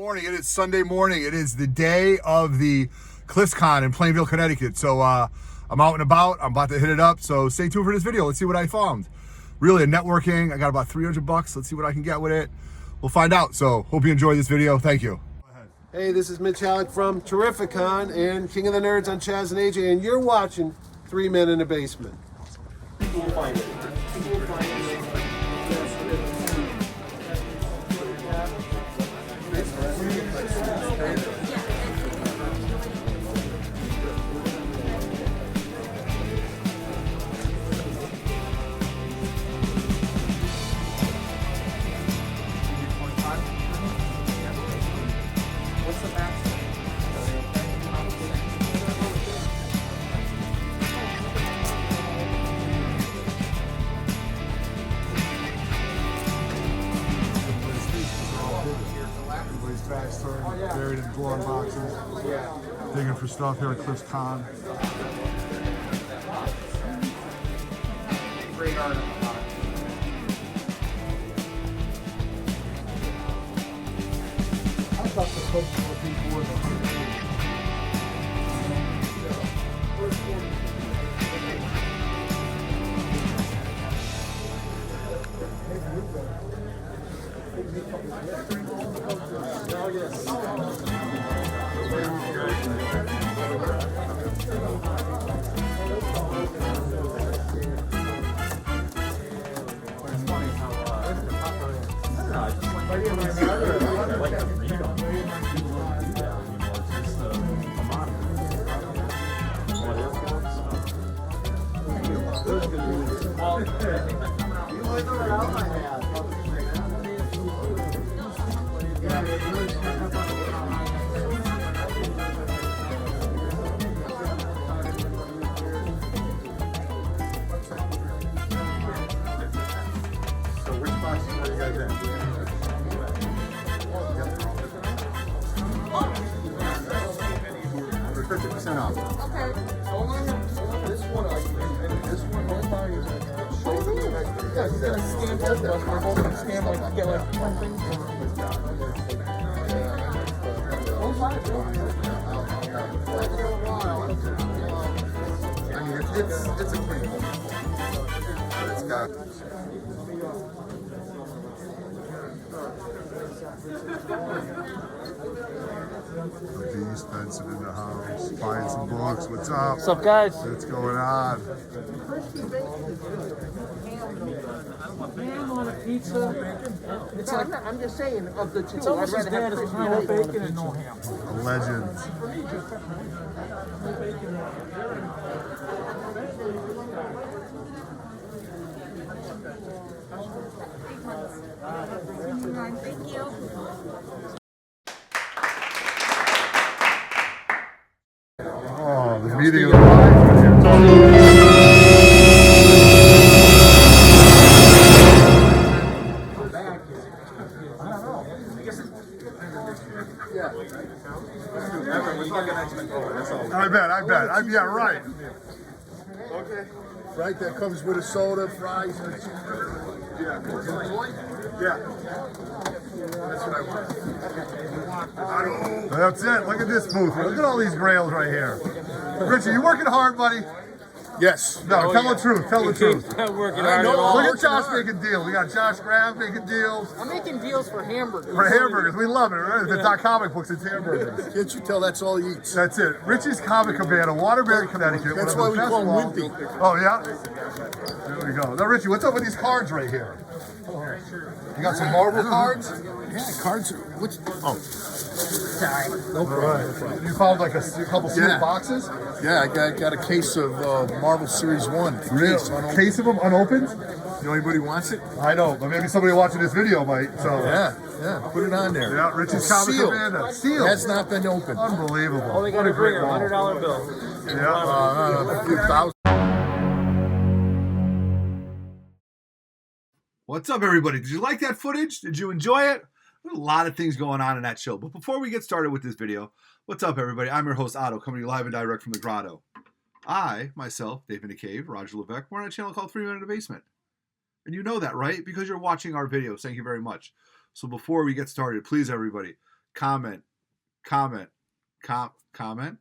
morning. It is Sunday morning. It is the day of the Conn in Plainville, Connecticut. So I'm out and about. I'm about to hit it up. So stay tuned for this video. Let's see what I found. Really a networking. I got about 300 bucks. Let's see what I can get with it. We'll find out. So hope you enjoy this video. Thank you. Hey, this is Mitch Halleck from Terrificon and King of the Nerds on Chaz and AJ, and you're watching 3 Men in the Basement. People will find it. People will find it. Buried in glove boxes. Digging for stuff here at Conn. Great art. I thought the folks were people were It's a pretty one. It's got Bees fencing in the house, buying some books. What's up? What's up, guys? What's going on? Ham on a pizza. It's like, I'm just saying, of the two, It's almost as bad as pineapple bacon and no ham. A legend. Thank you. Oh, the meeting of the minds. I bet. Yeah, right. Okay. Right, that comes with a soda, fries, and yeah. That's what I want. That's it. Look at this booth. Look at all these grails right here. Richie, you working hard, buddy? Yes. No, tell the truth. Tell the truth. Not working hard at all. Look at Josh making deals. We got Josh Graham making deals. I'm making deals for hamburgers. For hamburgers. We love it. Right? It's not comic books, it's hamburgers. Can't you tell that's all he eats? That's it. Richie's Comic Cabana, Waterbury, Connecticut. That's why we call him Wimpy. Oh, yeah? There we go. Now, Richie, what's up with these cards right here? You got some Marvel cards? Yeah, cards. Which? Oh. Sorry. No problem. You found like a couple sealed boxes? Yeah, I got a case of Marvel Series 1. Really? A case of them unopened? You know anybody wants it? I know, but maybe somebody watching this video might. So Yeah, put it on there. Yeah, Richie's Comic Cabana. Sealed. Has not been opened. Unbelievable. All they got to bring are $100 bills. Yeah. A few thousand. What's up, everybody? Did you like that footage? Did you enjoy it? There's a lot of things going on in that show. But before we get started with this video, what's up, everybody? I'm your host, Otto, coming to you live and direct from the grotto. I, myself, Dave in the Cave, Roger Levesque, we're on a channel called 3 Men in the Basement. And you know that, right? Because you're watching our videos. Thank you very much. So before we get started, please, everybody, comment, comment, comment,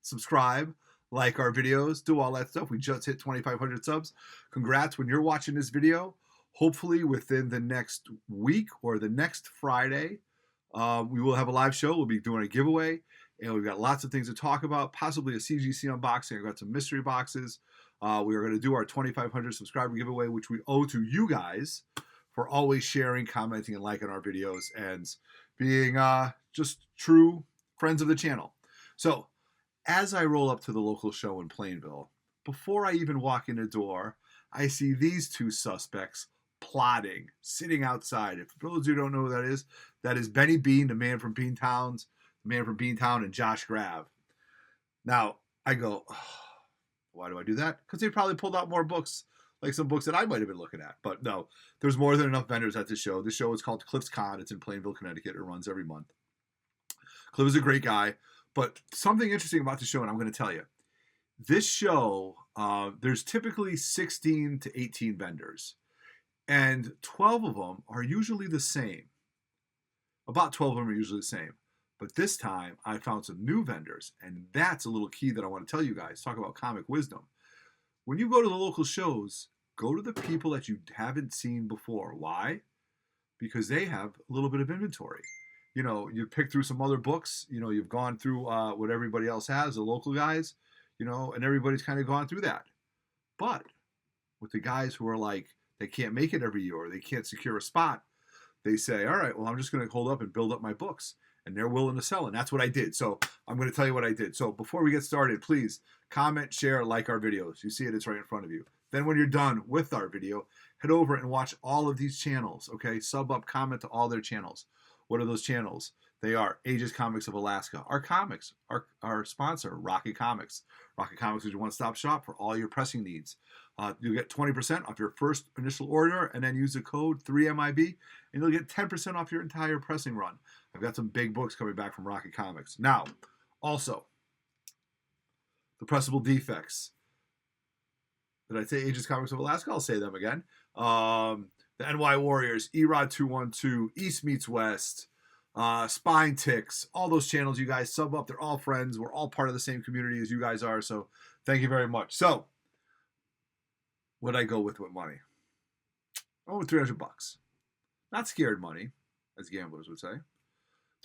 subscribe, like our videos, do all that stuff. We just hit 2,500 subs. Congrats when you're watching this video. Hopefully within the next week or the next Friday, we will have a live show. We'll be doing a giveaway, and we've got lots of things to talk about, possibly a CGC unboxing. I've got some mystery boxes. We are going to do our 2,500 subscriber giveaway, which we owe to you guys for always sharing, commenting, and liking our videos and being just true friends of the channel. So as I roll up to the local show in Plainville, before I even walk in the door, I see these two suspects plotting, sitting outside. If for those of you who don't know who that is Benny Bean, the man from Beantown, and Josh Grav. Now, I go, oh, why do I do that? Because they probably pulled out more books, like some books that I might have been looking at. But no, there's more than enough vendors at this show. This show is called Cliff's Con. It's in Plainville, Connecticut. It runs every month. Cliff is a great guy. But something interesting about the show, and I'm going to tell you, this show, there's typically 16 to 18 vendors. And 12 of them are usually the same. About 12 of them are usually the same. But this time, I found some new vendors. And that's a little key that I want to tell you guys. Talk about comic wisdom. When you go to the local shows, go to the people that you haven't seen before. Why? Because they have a little bit of inventory. You know, you pick through some other books. You know, you've gone through what everybody else has, the local guys. You know, and everybody's kind of gone through that. But with the guys who are like, they can't make it every year or they can't secure a spot, they say, all right, well, I'm just going to hold up and build up my books. And they're willing to sell. And that's what I did. So I'm going to tell you what I did. So before we get started, please comment, share, like our videos. You see it, it's right in front of you. Then when you're done with our video, head over and watch all of these channels. Okay, sub up, comment to all their channels. What are those channels? They are Aegis Comics of Alaska. Our comics, our sponsor, Rocket Comics. Rocket Comics is your one-stop shop for all your pressing needs. You'll get 20% off your first initial order, and then use the code 3MIB, and you'll get 10% off your entire pressing run. I've got some big books coming back from Rocket Comics. Now, also, the Pressable Deffects. Did I say Aegis Comics of Alaska? I'll say them again. The NY Warriors, Erod 212, East Meets West, Spine Ticks, all those channels, you guys sub up. They're all friends. We're all part of the same community as you guys are. So thank you very much. So what did I go with money? Oh, $300. Not scared money, as gamblers would say.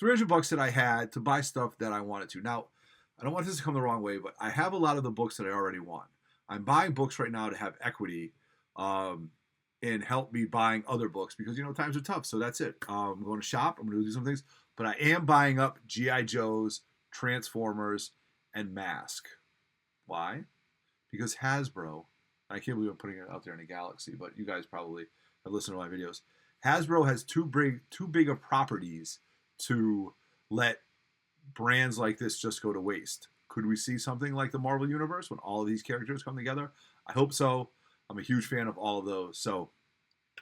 $300 that I had to buy stuff that I wanted to. Now, I don't want this to come the wrong way, but I have a lot of the books that I already want. I'm buying books right now to have equity and help me buying other books because, you know, times are tough. So that's it. I'm going to shop. I'm going to do some things. But I am buying up G.I. Joes, Transformers, and Mask. Why? Because Hasbro, I can't believe I'm putting it out there in the galaxy, but you guys probably have listened to my videos. Hasbro has too big of properties to let brands like this just go to waste. Could we see something like the Marvel Universe when all of these characters come together? I hope so. I'm a huge fan of all of those. So,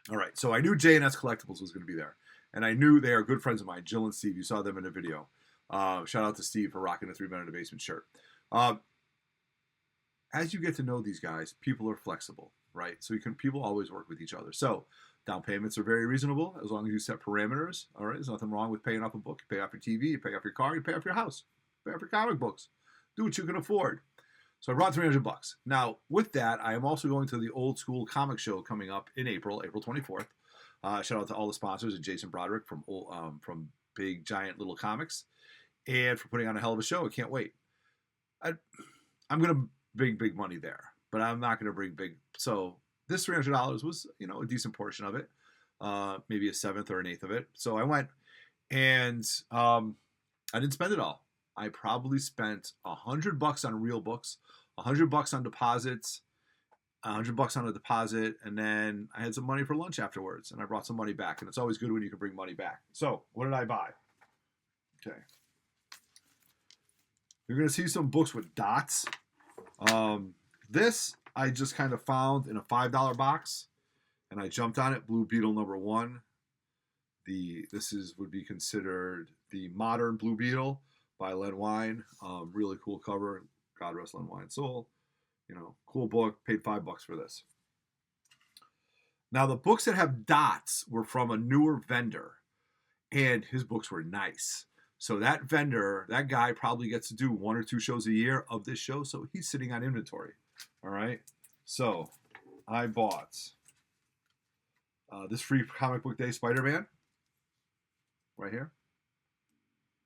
all right. So I knew J&S Collectibles was going to be there. And I knew they are good friends of mine, Jill and Steve. You saw them in the video. Shout out to Steve for rocking the 3 Men in the Basement shirt. As you get to know these guys, people are flexible, right? So people always work with each other. So down payments are very reasonable as long as you set parameters. All right, there's nothing wrong with paying off a book. You pay off your TV, you pay off your car, you pay off your house, you pay off your comic books. Do what you can afford. So I brought $300. Now, with that, I am also going to the Old School Comic Show coming up in April 24th. Shout out to all the sponsors and Jason Broderick from Big Giant Little Comics, and for putting on a hell of a show. I can't wait. I'm going to bring big money there, but I'm not going to bring big. So this $300 was, you know, a decent portion of it, maybe a seventh or an eighth of it. So I went, and I didn't spend it all. I probably spent $100 on real books, $100 on deposits, $100 on a deposit, and then I had some money for lunch afterwards, and I brought some money back. And it's always good when you can bring money back. So what did I buy? Okay, you're gonna see some books with dots. This I just kind of found in a $5 box, and I jumped on it. Blue Beetle #1. This would be considered the modern Blue Beetle by Len Wein. Really cool cover. God rest Len Wein's soul. You know, cool book. Paid $5 for this. Now the books that have dots were from a newer vendor, and his books were nice. So that vendor, that guy probably gets to do 1 or 2 shows a year of this show, so he's sitting on inventory. All right. So I bought this free comic book day Spider-Man right here,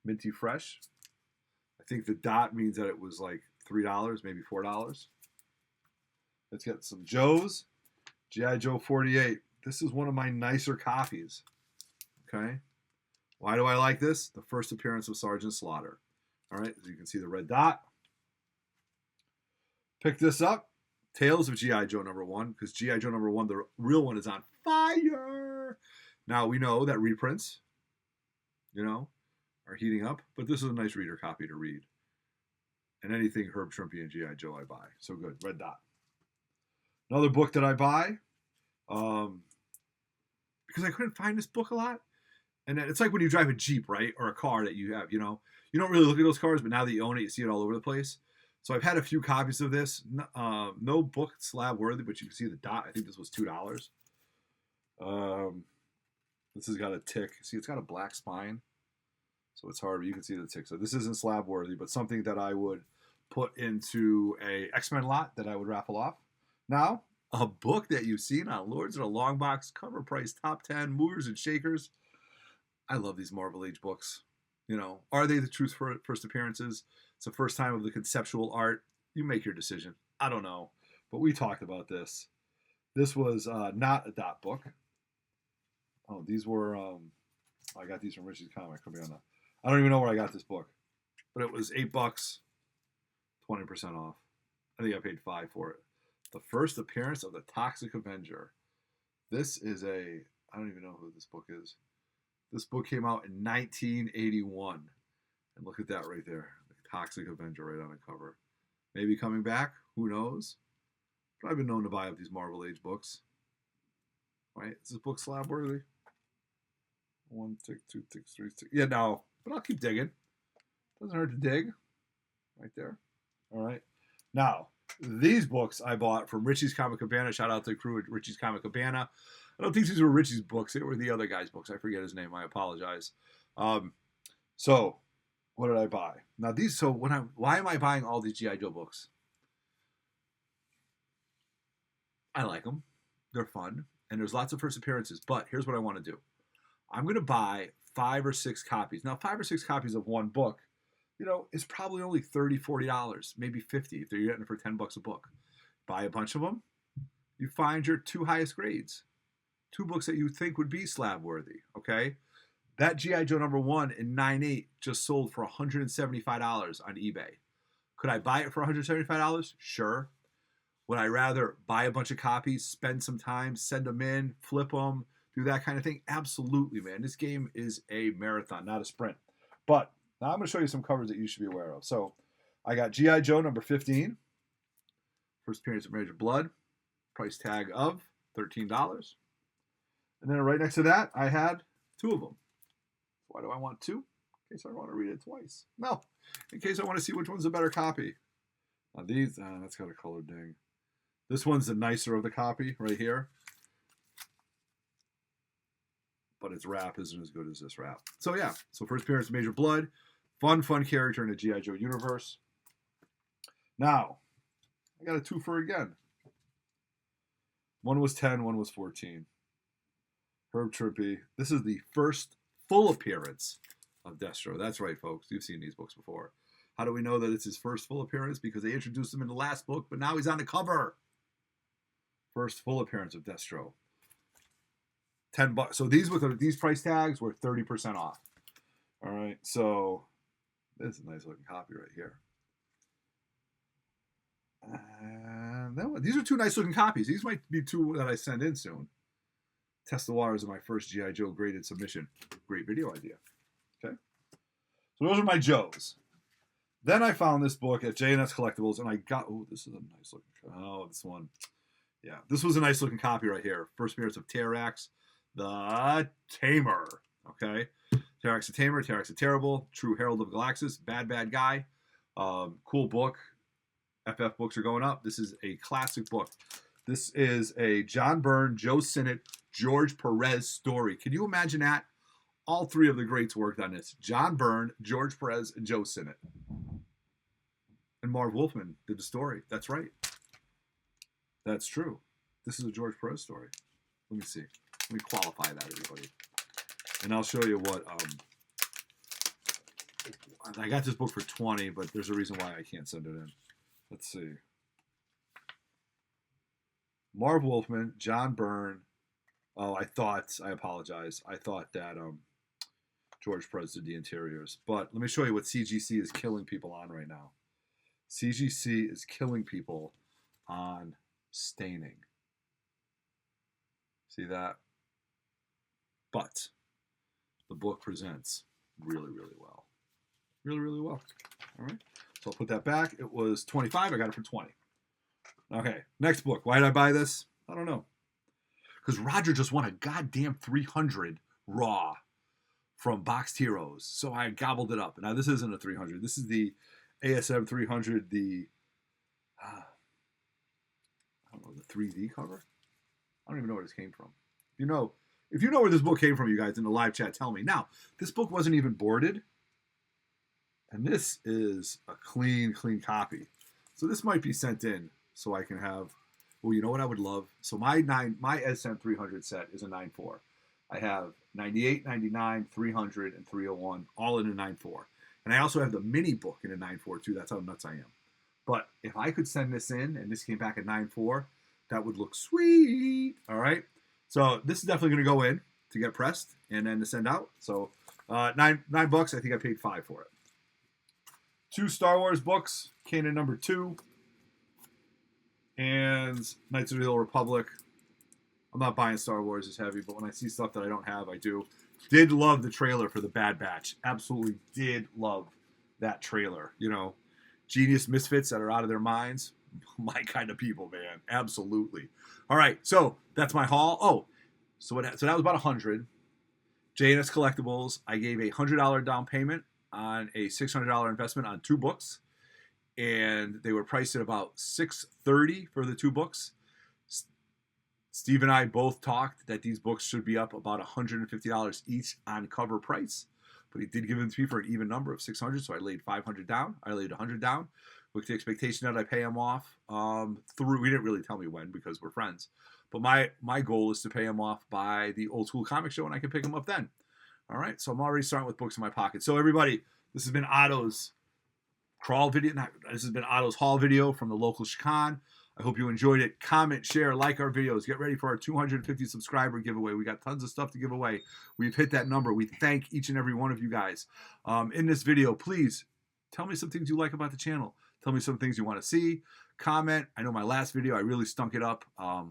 minty fresh. I think the dot means that it was like $3, maybe $4. Let's get some Joe's. G.I. Joe 48. This is one of my nicer copies. Okay. Why do I like this? The first appearance of Sergeant Slaughter. All right. As you can see the red dot. Pick this up. Tales of G.I. Joe #1. Because G.I. Joe #1, the real one, is on fire. Now, we know that reprints, are heating up. But this is a nice reader copy to read. And anything Herb Trimpe and G.I. Joe I buy. So good. Red dot. Another book that I buy, because I couldn't find this book a lot. And it's like when you drive a Jeep, right? Or a car that you have, you don't really look at those cars, but now that you own it, you see it all over the place. So I've had a few copies of this. No book slab worthy, but you can see the dot. I think this was $2. This has got a tick. See, it's got a black spine. So it's hard, but you can see the tick. So this isn't slab worthy, but something that I would put into a X-Men lot that I would raffle off. Now, a book that you've seen on Lords of the Long Box, cover price, top 10, movers and shakers. I love these Marvel Age books. Are they the truth for first appearances? It's the first time of the conceptual art. You make your decision. I don't know. But we talked about this. This was not a dot book. Oh, these were, I got these from Richie's Comic. I don't even know where I got this book. But it was $8, 20% off. I think I paid $5 for it. The first appearance of the Toxic Avenger. This is I don't even know who this book is. This book came out in 1981. And look at that right there. The Toxic Avenger right on the cover. Maybe coming back. Who knows? But I've been known to buy up these Marvel Age books. Right? Is this book slab worthy? 1 tick, 2 ticks, 3 ticks. Yeah, no. But I'll keep digging. Doesn't hurt to dig. Right there. All right. Now, these books I bought from Richie's Comic Cabana. Shout out to the crew at Richie's Comic Cabana. I don't think these were Richie's books. They were the other guy's books. I forget his name. I apologize. So, what did I buy? Now these. So why am I buying all these G.I. Joe books? I like them. They're fun, and there's lots of first appearances. But here's what I want to do. I'm going to buy 5 or 6 copies. Now, 5 or 6 copies of one book, is probably only $30, $40, maybe $50 if you're getting it for $10 a book. Buy a bunch of them. You find your 2 highest grades. 2 books that you think would be slab worthy, okay? That G.I. Joe #1 in 9.8 just sold for $175 on eBay. Could I buy it for $175? Sure. Would I rather buy a bunch of copies, spend some time, send them in, flip them, do that kind of thing? Absolutely, man. This game is a marathon, not a sprint. But now I'm going to show you some covers that you should be aware of. So I got G.I. Joe #15. First appearance of Major Blood. Price tag of $13. And then right next to that, I had 2 of them. Why do I want 2? In case I want to read it twice. No. In case I want to see which one's a better copy. Now these, that's got a color ding. This one's the nicer of the copy right here. But its wrap isn't as good as this wrap. So yeah, so first appearance of Major Blood. Fun character in the G.I. Joe universe. Now, I got a 2-fer again. One was 10, one was 14. Herb Trimpe. This is the first full appearance of Destro. That's right, folks. You've seen these books before. How do we know that it's his first full appearance? Because they introduced him in the last book, but now he's on the cover. First full appearance of Destro. $10. So these price tags were 30% off. All right. So this is a nice looking copy right here. And these are 2 nice looking copies. These might be 2 that I send in soon. Test the waters of my first G.I. Joe graded submission. Great video idea. Okay. So those are my Joes. Then I found this book at J&S Collectibles, and I got, this is a nice looking, this one. Yeah, this was a nice looking copy right here. First appearance of Terrax, the Tamer. Okay. Terrax the Tamer, Terrax the Terrible, True Herald of Galaxis, bad guy. Cool book. FF books are going up. This is a classic book. This is a John Byrne, Joe Sinnott, George Perez story. Can you imagine that? All three of the greats worked on this. John Byrne, George Perez, and Joe Sinnott. And Marv Wolfman did the story. That's right. That's true. This is a George Perez story. Let me see. Let me qualify that, everybody. And I'll show you what... I got this book for $20, but there's a reason why I can't send it in. Let's see. Marv Wolfman, John Byrne. Oh, I apologize. I thought that George Perez did the interiors. But let me show you what CGC is killing people on right now. CGC is killing people on staining. See that? But the book presents really, really well. Really, really well. All right. So I'll put that back. It was $25. I got it for $20. Okay. Next book. Why did I buy this? I don't know. Because Roger just won a goddamn 300 raw from Boxed Heroes. So I gobbled it up. Now, this isn't a 300. This is the ASM 300, the, I don't know, the 3D cover? I don't even know where this came from. If you know where this book came from, you guys, in the live chat, tell me. Now, this book wasn't even boarded. And this is a clean copy. So this might be sent in so I can have, well, you know what I would love? So my SM 300 set is a 9.4. I have 98, 99, 300, and 301, all in a 9.4. And I also have the mini book in a 9.4 too. That's how nuts I am. But if I could send this in and this came back at 9.4, that would look sweet. All right. So this is definitely going to go in to get pressed and then to send out. So $9. I think I paid $5 for it. 2 Star Wars books, Canon number 2, and Knights of the Old Republic. I'm not buying Star Wars as heavy, but when I see stuff that I don't have, I do. Did love the trailer for The Bad Batch. Absolutely did love that trailer. You know, genius misfits that are out of their minds. My kind of people, man. Absolutely. All right, so that's my haul. Oh, so that was about $100. J&S Collectibles, I gave a $100 down payment on a $600 investment on 2 books, and they were priced at about $630 for the 2 books. Steve and I both talked that these books should be up about $150 each on cover price, but he did give them to me for an even number of $600, so I laid $500 down. I laid $100 down with the expectation that I pay him off through. We didn't really tell me when because we're friends, but my goal is to pay him off by the Old School Comic Show, and I can pick him up then. All right, so I'm already starting with books in my pocket. So everybody, this has been Otto's crawl video. This has been Otto's haul video from the local Con. I hope you enjoyed it. Comment, share, like our videos. Get ready for our 250 subscriber giveaway. We got tons of stuff to give away. We've hit that number. We thank each and every one of you guys. In this video, please tell me some things you like about the channel. Tell me some things you want to see. Comment. I know my last video, I really stunk it up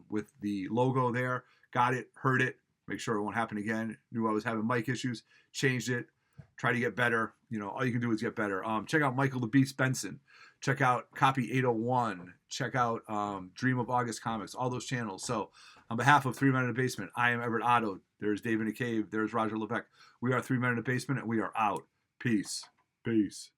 with the logo there. Got it, heard it. Make sure it won't happen again. Knew I was having mic issues. Changed it. Try to get better. You know, all you can do is get better. Check out Michael the Beast Benson. Check out Copy 801. Check out Dream of August Comics. All those channels. So, on behalf of 3 Men in the Basement, I am Everett Otto. There's Dave in the Cave. There's Roger Levesque. We are 3 Men in the Basement, and we are out. Peace. Peace.